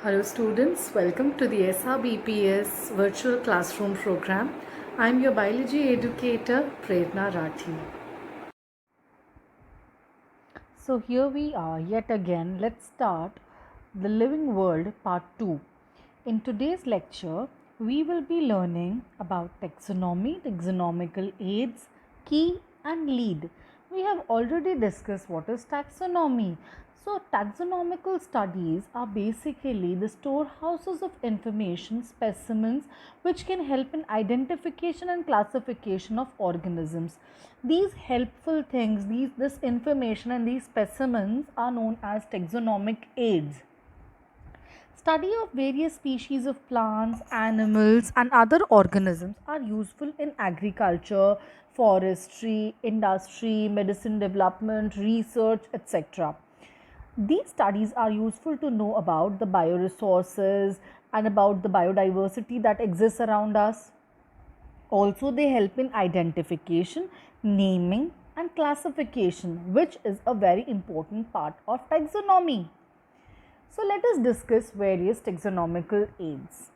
Hello students, welcome to the SRBPS virtual classroom program. I am your biology educator Prerna Rathi. So here we are yet again. Let's start the living world part 2. In today's lecture, we will be learning about taxonomy, taxonomical aids, key and lead. We have already discussed what is taxonomy. So, taxonomical studies are basically the storehouses of information specimens which can help in identification and classification of organisms. These helpful things, this information and these specimens are known as taxonomic aids. Study of various species of plants, animals, and other organisms are useful in agriculture, forestry, industry, medicine development, research, etc. These studies are useful to know about the bioresources and about the biodiversity that exists around us. Also, they help in identification, naming, and classification, which is a very important part of taxonomy. So let us discuss various taxonomical aids.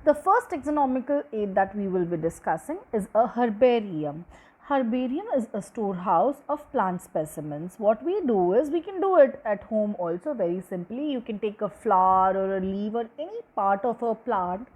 The first taxonomical aid that we will be discussing is a herbarium. Herbarium is a storehouse of plant specimens. What we do is we can do it at home also very simply. You can take a flower or a leaf or any part of a plant,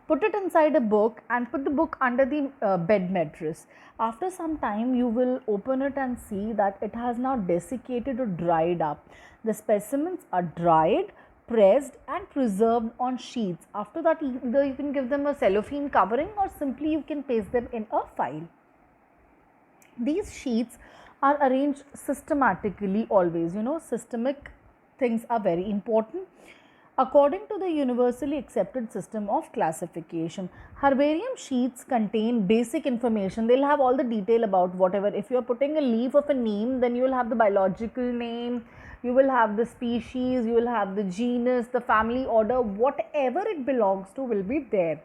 put it inside a book and put the book under the bed mattress. After some time you will open it and see that it has now desiccated or dried up. The specimens are dried, pressed and preserved on sheets. After that, either you can give them a cellophane covering or simply you can paste them in a file. These sheets are arranged systematically always. Systemic things are very important according to the universally accepted system of classification. Herbarium sheets contain basic information. They'll have all the detail about whatever. If you're putting a leaf of a neem, then you will have the biological name, you will have the species, you will have the genus, the family order, whatever it belongs to will be there.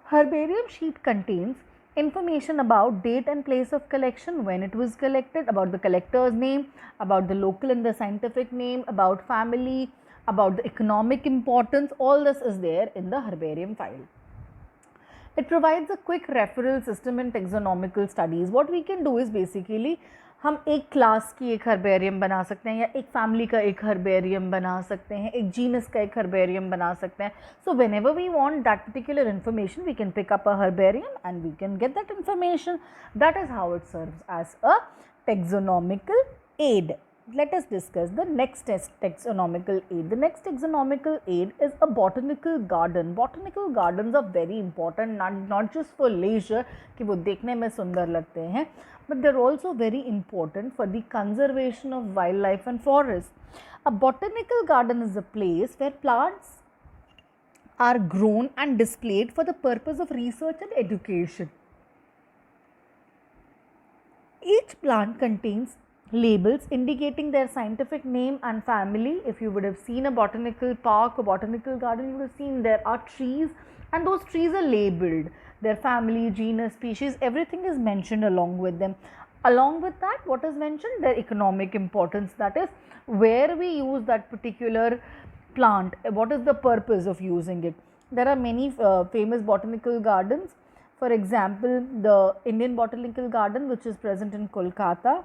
Herbarium sheet contains information about date and place of collection, when it was collected, about the collector's name, about the local and the scientific name, about family, about the economic importance. All this is there in the herbarium file. It provides a quick referral system in taxonomical studies. What we can do is basically हम एक class की एक herbarium बना सकते हैं या एक family का एक हर्बेरियम बना सकते हैं, एक जीनस का एक हर्बेरियम बना सकते हैं. So whenever we want that particular information we can pick up a herbarium and we can get that information. That is how it serves as a taxonomical aid. Let us discuss the next taxonomical aid. The next taxonomical aid is a botanical garden. Botanical gardens are very important, not just for leisure कि वो देखने में सुंदर लगते हैं, but they're also very important for the conservation of wildlife and forests. A botanical garden is a place where plants are grown and displayed for the purpose of research and education. Each plant contains labels indicating their scientific name and family. If you would have seen a botanical park or botanical garden, you would have seen there are trees and those trees are labeled. Their family, genus, species, everything is mentioned along with them. Along with that, what is mentioned? Their economic importance, that is where we use that particular plant, what is the purpose of using it. There are many famous botanical gardens. For example, the Indian Botanical Garden, which is present in Kolkata,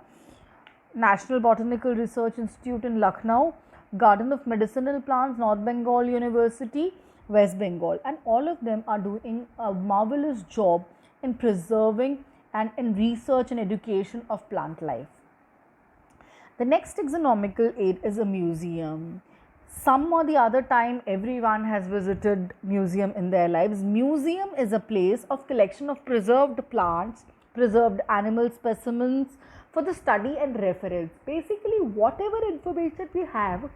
National Botanical Research Institute in Lucknow, Garden of Medicinal Plants, North Bengal University, West Bengal, and all of them are doing a marvelous job in preserving and in research and education of plant life. The next taxonomical aid is a museum. Some or the other time everyone has visited museum in their lives. Museum is a place of collection of preserved plants, preserved animal specimens for the study and reference. Basically, whatever information we have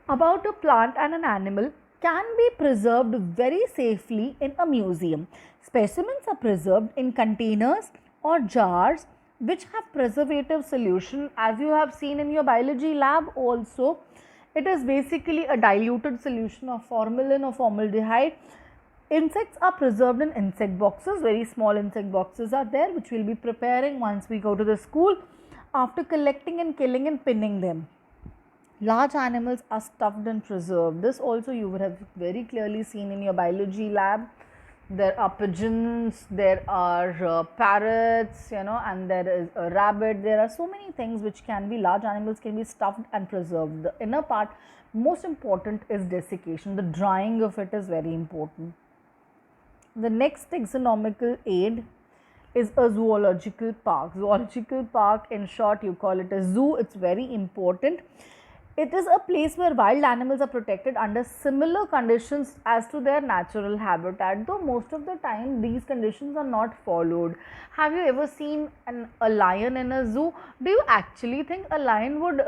about a plant and an animal can be preserved very safely in a museum. Specimens are preserved in containers or jars which have preservative solution, as you have seen in your biology lab also. It is basically a diluted solution of formalin or formaldehyde. Insects are preserved in insect boxes. Very small insect boxes are there, which we will be preparing once we go to the school after collecting and killing and pinning them. Large animals are stuffed and preserved. This also you would have very clearly seen in your biology lab. There are pigeons, there are parrots, and there is a rabbit. There are so many things which can be, large animals can be stuffed and preserved. The inner part, most important is desiccation. The drying of it is very important. The next taxonomical aid is a zoological park. Zoological park, in short, you call it a zoo. It's very important. It is a place where wild animals are protected under similar conditions as to their natural habitat, though most of the time these conditions are not followed. Have you ever seen a lion in a zoo? Do you actually think a lion would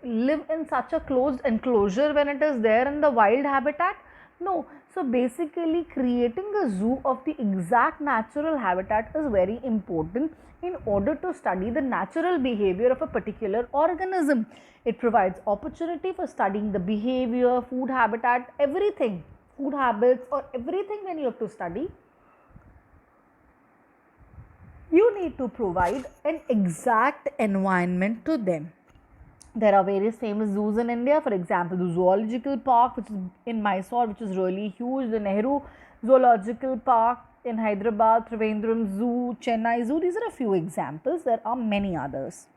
live in such a closed enclosure when it is there in the wild habitat? No. So basically, creating a zoo of the exact natural habitat is very important in order to study the natural behavior of a particular organism. It provides opportunity for studying the behavior, food habitat, everything, food habits, or everything. When you have to study, you need to provide an exact environment to them. There are various famous zoos in India. For example, the Zoological Park, which is in Mysore, which is really huge. The Nehru Zoological Park in Hyderabad, Trivandrum Zoo, Chennai Zoo. These are a few examples. There are many others.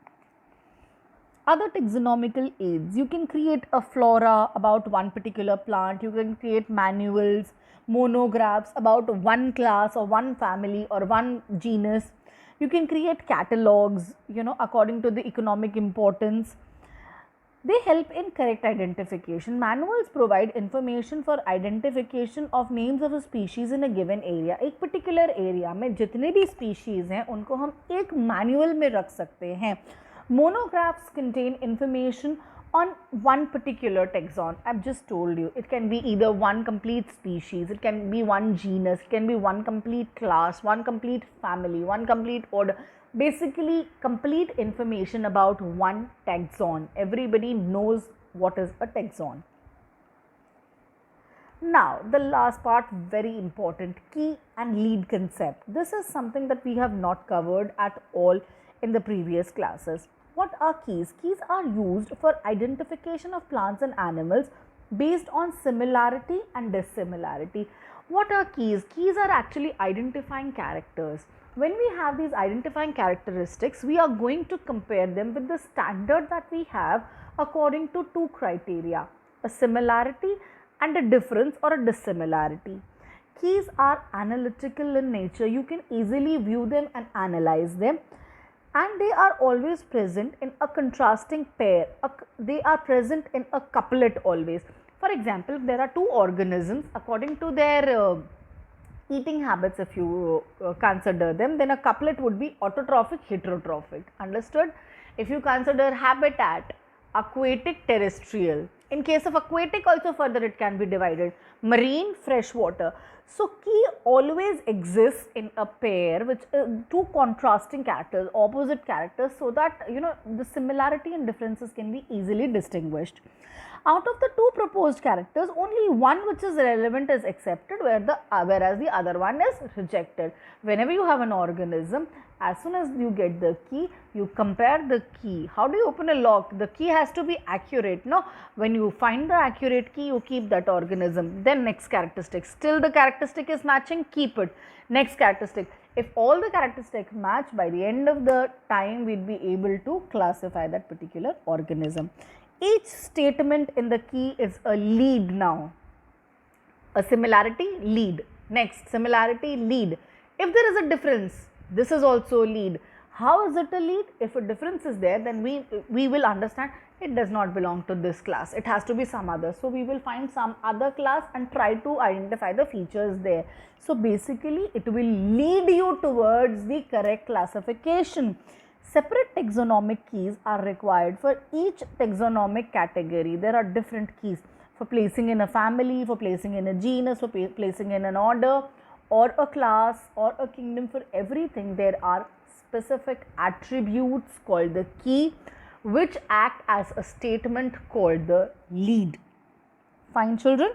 Other taxonomical aids. You can create a flora about one particular plant. You can create manuals, monographs about one class or one family or one genus. You can create catalogs, according to the economic importance. They help in correct identification. Manuals provide information for identification of names of a species in a given area. एक particular area में जितने भी species हैं उनको हम एक manual में रख सकते हैं. Monographs contain information on one particular taxon. I've just told you, it can be either one complete species, it can be one genus, it can be one complete class, one complete family, one complete order. Basically, complete information about one taxon. Everybody knows what is a taxon. Now, the last part, very important, key and lead concept. This is something that we have not covered at all in the previous classes. What are keys? Keys are used for identification of plants and animals based on similarity and dissimilarity. What are keys? Keys are actually identifying characters. When we have these identifying characteristics, we are going to compare them with the standard that we have according to two criteria, a similarity and a difference or a dissimilarity. Keys are analytical in nature. You can easily view them and analyze them, and they are always present in a contrasting pair. They are present in a couplet always. For example, there are two organisms according to their eating habits. If you consider them, then a couplet would be autotrophic, heterotrophic. Understood? If you consider habitat, aquatic, terrestrial. In case of aquatic also, further it can be divided, marine, freshwater. So key always exists in a pair which two contrasting characters, opposite characters, so that the similarity and differences can be easily distinguished. Out of the two proposed characters, only one which is relevant is accepted, whereas the other one is rejected. Whenever you have an organism, as soon as you get the key, you compare the key. How do you open a lock? The key has to be accurate. No, when you find the accurate key, you keep that organism. Then next characteristic, still the characteristic is matching, keep it. Next characteristic, if all the characteristics match, by the end of the time, we'll be able to classify that particular organism. Each statement in the key is a lead now. A similarity, lead. Next, similarity, lead. If there is a difference, this is also a lead. How is it a lead? If a difference is there, then we will understand it does not belong to this class. It has to be some other. So we will find some other class and try to identify the features there. So basically, it will lead you towards the correct classification. Separate taxonomic keys are required for each taxonomic category. There are different keys for placing in a family, for placing in a genus, for placing in an order or a class or a kingdom. For everything, there are specific attributes called the key, which act as a statement called the lead. Fine, children?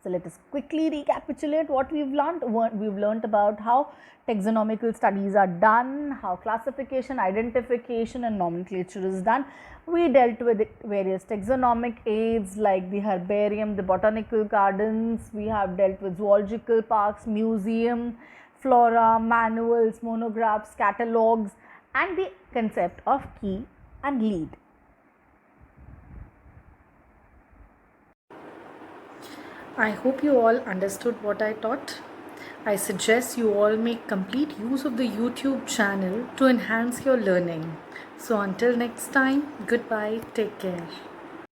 So let us quickly recapitulate what we've learned. We've learned about how taxonomical studies are done, how classification, identification and nomenclature is done. We dealt with various taxonomic aids like the herbarium, the botanical gardens. We have dealt with zoological parks, museum, flora, manuals, monographs, catalogues and the concept of key and lead. I hope you all understood what I taught. I suggest you all make complete use of the YouTube channel to enhance your learning. So until next time, goodbye, take care.